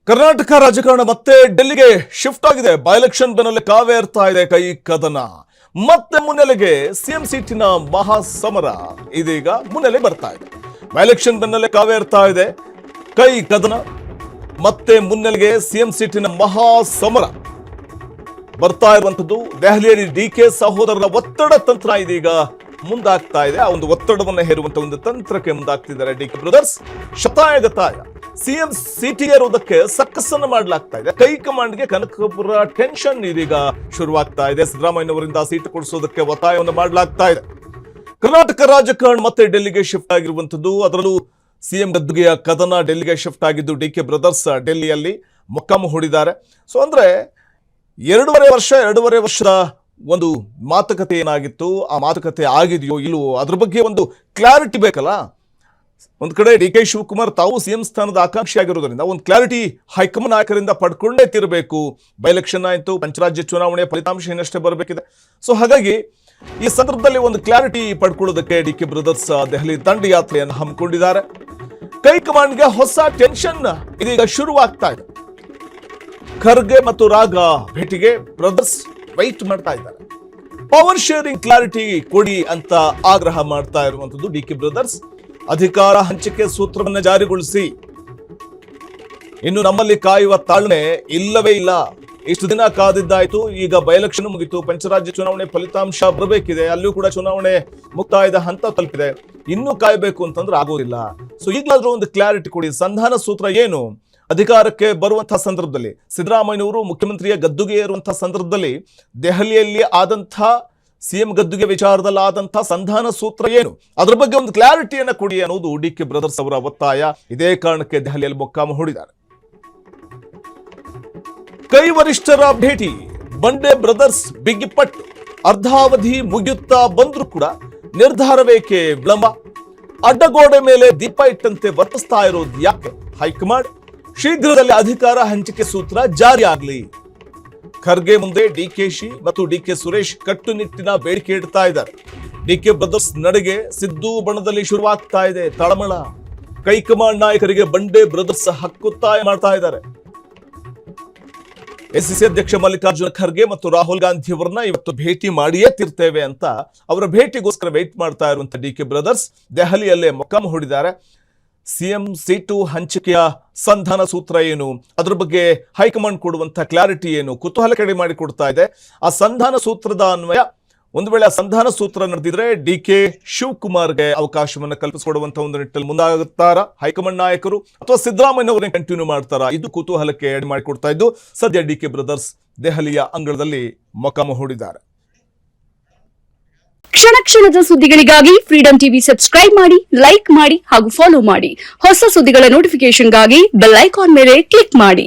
ಕರ್ನಾಟಕ ರಾಜಕಾರಣ ಮತ್ತೆ ಡೆಲ್ಲಿಗೆ ಶಿಫ್ಟ್ ಆಗಿದೆ. ಬೈ ಎಲೆಕ್ಷನ್ ಬೆನ್ನಲ್ಲೇ ಕಾವೇರ್ತಾ ಇದೆ ಕೈ ಕದನ. ಮತ್ತೆ ಮುನ್ನೆಲೆಗೆ ಸಿಎಂ ಸೀಟಿನ ಮಹಾಸಮರ ಇದೀಗ ಮುನ್ನೆಲೆ ಬರ್ತಾ ಇದೆ. ಬೈ ಎಲೆಕ್ಷನ್ ಬೆನ್ನಲ್ಲೇ ಕಾವೇರ್ತಾ ಇದೆ ಕೈ ಕದನ. ಮತ್ತೆ ಮುನ್ನೆಲೆಗೆ ಸಿಎಂ ಸೀಟಿನ ಮಹಾಸಮರ ಬರ್ತಾ ಇರುವಂತದ್ದು. ದೆಹಲಿಯಲ್ಲಿ ಡಿಕೆ ಸಹೋದರರ ಒತ್ತಡ ತಂತ್ರ ಇದೀಗ ಮುಂದಾಗ್ತಾ ಇದೆ. ಆ ಒಂದು ಒತ್ತಡವನ್ನು ಹೇರುವಂತ ಒಂದು ತಂತ್ರಕ್ಕೆ ಮುಂದಾಗ್ತಿದ್ದಾರೆ ಡಿಕೆ ಬ್ರದರ್ಸ್. ಶತಾಯಗತಾಯ ಸಿಎಂ ಸೀಟಿಗೆ ಇರುವುದಕ್ಕೆ ಸಕ್ಕಸನ್ನು ಮಾಡಲಾಗ್ತಾ ಇದೆ. ಹೈಕಮಾಂಡ್ಗೆ ಕನಕಪುರ ಟೆನ್ಷನ್ ಇದೀಗ ಶುರುವಾಗ್ತಾ ಇದೆ. ಸಿದ್ದರಾಮಯ್ಯನವರಿಂದ ಸೀಟು ಕೊಡಿಸೋದಕ್ಕೆ ಒತ್ತಾಯವನ್ನು ಮಾಡಲಾಗ್ತಾ ಇದೆ. ಕರ್ನಾಟಕ ರಾಜಕಾರಣ ಮತ್ತೆ ಡೆಲ್ಲಿಗೆ ಶಿಫ್ಟ್ ಆಗಿರುವಂತದ್ದು. ಅದರಲ್ಲೂ ಸಿಎಂ ಗದ್ದುಗೆಯ ಕದನ ಡೆಲ್ಲಿಗೆ ಶಿಫ್ಟ್ ಆಗಿದ್ದು. ಡಿಕೆ ಬ್ರದರ್ಸ್ ಡೆಲ್ಲಿಯಲ್ಲಿ ಮೊಕ್ಕಾಮ ಹೂಡಿದ್ದಾರೆ. ಸೊ ಅಂದ್ರೆ ಎರಡೂವರೆ ವರ್ಷದ ಒಂದು ಮಾತುಕತೆ ಏನಾಗಿತ್ತು, ಆ ಮಾತುಕತೆ ಆಗಿದೆಯೋ ಇಲ್ವೋ ಅದ್ರ ಬಗ್ಗೆ ಒಂದು ಕ್ಲಾರಿಟಿ ಬೇಕಲ್ಲ. ಒಂದ್ ಕಡೆ ಡಿ ಕೆ ಶಿವಕುಮಾರ್ ತಾವು ಸಿಎಂ ಸ್ಥಾನದ ಆಕಾಂಕ್ಷಿ ಆಗಿರೋದ್ರಿಂದ ಒಂದು ಕ್ಲಾರಿಟಿ ಹೈಕಮಾಂಡ್ ನಾಯಕರಿಂದ ಪಡ್ಕೊಂಡೇ ತಿರಬೇಕು. ಬೈ ಎಲೆಕ್ಷನ್ ಆಯ್ತು, ಪಂಚರಾಜ್ಯ ಚುನಾವಣೆ ಫಲಿತಾಂಶ ಇನ್ನಷ್ಟೇ ಬರಬೇಕಿದೆ. ಸೊ ಹಾಗಾಗಿ ಈ ಸಂದರ್ಭದಲ್ಲಿ ಒಂದು ಕ್ಲಾರಿಟಿ ಪಡ್ಕೊಳ್ಳೋದಕ್ಕೆ ಡಿ ಕೆ ಬ್ರದರ್ಸ್ ದೆಹಲಿ ದಂಡಯಾತ್ರೆಯನ್ನು ಹಮ್ಮಿಕೊಂಡಿದ್ದಾರೆ. ಹೈಕಮಾಂಡ್ಗೆ ಹೊಸ ಟೆನ್ಷನ್ ಇದೀಗ ಶುರುವಾಗ್ತಾ ಇದೆ. ಖರ್ಗೆ ಮತ್ತು ರಾಗ ಭೇಟಿಗೆ ಬ್ರದರ್ಸ್ ವೈಟ್ ಮಾಡ್ತಾ ಇದ್ದಾರೆ. ಪವರ್ ಶೇರಿಂಗ್ ಕ್ಲಾರಿಟಿ ಕೊಡಿ ಅಂತ ಆಗ್ರಹ ಮಾಡ್ತಾ ಇರುವಂತದ್ದು ಡಿ ಕೆ ಬ್ರದರ್ಸ್. ಅಧಿಕಾರ ಹಂಚಿಕೆ ಸೂತ್ರವನ್ನು ಜಾರಿಗೊಳಿಸಿ. ಇನ್ನು ನಮ್ಮಲ್ಲಿ ಕಾಯುವ ತಾಳ್ಮೆ ಇಲ್ಲವೇ ಇಲ್ಲ. ಇಷ್ಟು ದಿನ ಕಾದಿದ್ದಾಯ್ತು. ಈಗ ಬೈ ಎಲೆಕ್ಷನ್ ಮುಗಿತು, ಪಂಚರಾಜ್ಯ ಚುನಾವಣೆ ಫಲಿತಾಂಶ ಬರಬೇಕಿದೆ. ಅಲ್ಲಿಯೂ ಕೂಡ ಚುನಾವಣೆ ಮುಕ್ತಾಯದ ಹಂತ ತಲುಪಿದೆ. ಇನ್ನೂ ಕಾಯಬೇಕು ಅಂತಂದ್ರೆ ಆಗೋದಿಲ್ಲ. ಸೊ ಈಗಲಾದ್ರೂ ಒಂದು ಕ್ಲಾರಿಟಿ ಕೊಡಿ. ಸಂಧಾನ ಸೂತ್ರ ಏನು? ಅಧಿಕಾರಕ್ಕೆ ಬರುವಂತಹ ಸಂದರ್ಭದಲ್ಲಿ ಸಿದ್ದರಾಮಯ್ಯನವರು ಮುಖ್ಯಮಂತ್ರಿಯ ಗದ್ದುಗೆ ಇರುವಂತಹ ಸಂದರ್ಭದಲ್ಲಿ ದೆಹಲಿಯಲ್ಲಿ ಆದಂತಹ ಸಿಎಂ ಗದ್ದುಗೆ ವಿಚಾರದಲ್ಲಿ ಆದಂತಹ ಸಂಧಾನ ಸೂತ್ರ ಏನು? ಅದರ ಬಗ್ಗೆ ಒಂದು ಕ್ಲಾರಿಟಿಯನ್ನು ಕೊಡಿ ಅನ್ನೋದು ಡಿ ಕೆ ಬ್ರದರ್ಸ್ ಅವರ ಒತ್ತಾಯ. ಇದೇ ಕಾರಣಕ್ಕೆ ದೆಹಲಿಯಲ್ಲಿ ಮೊಕ್ಕಾಮ ಹೂಡಿದ್ದಾರೆ. ಕೈ ವರಿಷ್ಠರ ಭೇಟಿ, ಬಂಡೆ ಬ್ರದರ್ಸ್ ಬಿಗಿಪಟ್ಟು. ಅರ್ಧಾವಧಿ ಮುಗಿಯುತ್ತಾ ಬಂದ್ರೂ ಕೂಡ ನಿರ್ಧಾರವೇಕೆ ವಿಳಂಬ? ಅಡ್ಡಗೋಡೆ ಮೇಲೆ ದೀಪ ಇಟ್ಟಂತೆ ವರ್ತಿಸ್ತಾ ಇರೋದು ಯಾಕೆ ಹೈಕಮಾಂಡ್? ಶೀಘ್ರದಲ್ಲಿ ಅಧಿಕಾರ ಹಂಚಿಕೆ ಸೂತ್ರ ಜಾರಿ ಆಗಲಿ. ಖರ್ಗೆ ಮುಂದೆ ಡಿಕೆಶಿ ಮತ್ತು ಡಿಕೆ ಸುರೇಶ್ ಕಟ್ಟುನಿಟ್ಟಿನ ಬೇಡಿಕೆ ಇಡ್ತಾ ಇದ್ದಾರೆ. ಡಿಕೆ ಬ್ರದರ್ಸ್ ನಡೆಗೆ ಸಿದ್ದು ಬಣದಲ್ಲಿ ಶುರುವಾಗ್ತಾ ಇದೆ ತಳಮಳ. ಹೈಕಮಾಂಡ್ ನಾಯಕರಿಗೆ ಬಂಡೆ ಬ್ರದರ್ಸ್ ಹಕ್ಕೊತ್ತಾಯ ಮಾಡ್ತಾ ಇದ್ದಾರೆ. ಎಸಿಸಿ ಅಧ್ಯಕ್ಷ ಮಲ್ಲಿಕಾರ್ಜುನ ಖರ್ಗೆ ಮತ್ತು ರಾಹುಲ್ ಗಾಂಧಿ ಅವರನ್ನ ಇವತ್ತು ಭೇಟಿ ಮಾಡಿಯೇ ತಿರ್ತೇವೆ ಅಂತ ಅವರ ಭೇಟಿಗೋಸ್ಕರ ವೇಟ್ ಮಾಡ್ತಾ ಇರುವಂತ ಡಿಕೆ ಬ್ರದರ್ಸ್ ದೆಹಲಿಯಲ್ಲೇ ಮೊಕ್ಕಾಮ ಹೂಡಿದ್ದಾರೆ. ಸಿಎಂ ಸೀಟು ಹಂಚಿಕೆಯ ಸಂಧಾನ ಸೂತ್ರ ಏನು, ಅದ್ರ ಬಗ್ಗೆ ಹೈಕಮಾಂಡ್ ಕೊಡುವಂತಹ ಕ್ಲಾರಿಟಿ ಏನು, ಕುತೂಹಲ ಕಡಿಮೆ ಮಾಡಿಕೊಡ್ತಾ ಇದೆ. ಆ ಸಂಧಾನ ಸೂತ್ರದ ಅನ್ವಯ ಒಂದು ವೇಳೆ ಆ ಸಂಧಾನ ಸೂತ್ರ ನಡೆದಿದ್ರೆ ಡಿ ಕೆ ಶಿವಕುಮಾರ್ಗೆ ಅವಕಾಶವನ್ನು ಕಲ್ಪಿಸಿಕೊಡುವಂತಹ ಒಂದು ನಿಟ್ಟಲ್ಲಿ ಮುಂದಾಗುತ್ತಾರಾ ಹೈಕಮಾಂಡ್ ನಾಯಕರು, ಅಥವಾ ಸಿದ್ದರಾಮಯ್ಯನವರೇ ಕಂಟಿನ್ಯೂ ಮಾಡ್ತಾರಾ? ಇದು ಕುತೂಹಲಕ್ಕೆ ಎಡೆ ಮಾಡಿಕೊಡ್ತಾ ಇದ್ದು ಸದ್ಯ ಡಿ ಕೆ ಬ್ರದರ್ಸ್ ದೆಹಲಿಯ ಅಂಗಳದಲ್ಲಿ ಮೊಕ್ಕಾಮ ಹೂಡಿದ್ದಾರೆ. ಕ್ಷಣ ಕ್ಷಣದ ಸುದ್ದಿಗಳಿಗಾಗಿ ಫ್ರೀಡಂ ಟಿವಿ ಸಬ್ಸ್ಕ್ರೈಬ್ ಮಾಡಿ, ಲೈಕ್ ಮಾಡಿ ಹಾಗೂ ಫಾಲೋ ಮಾಡಿ. ಹೊಸ ಸುದ್ದಿಗಳ ನೋಟಿಫಿಕೇಶನ್ಗಾಗಿ ಬೆಲ್ ಐಕಾನ್ ಮೇಲೆ ಕ್ಲಿಕ್ ಮಾಡಿ.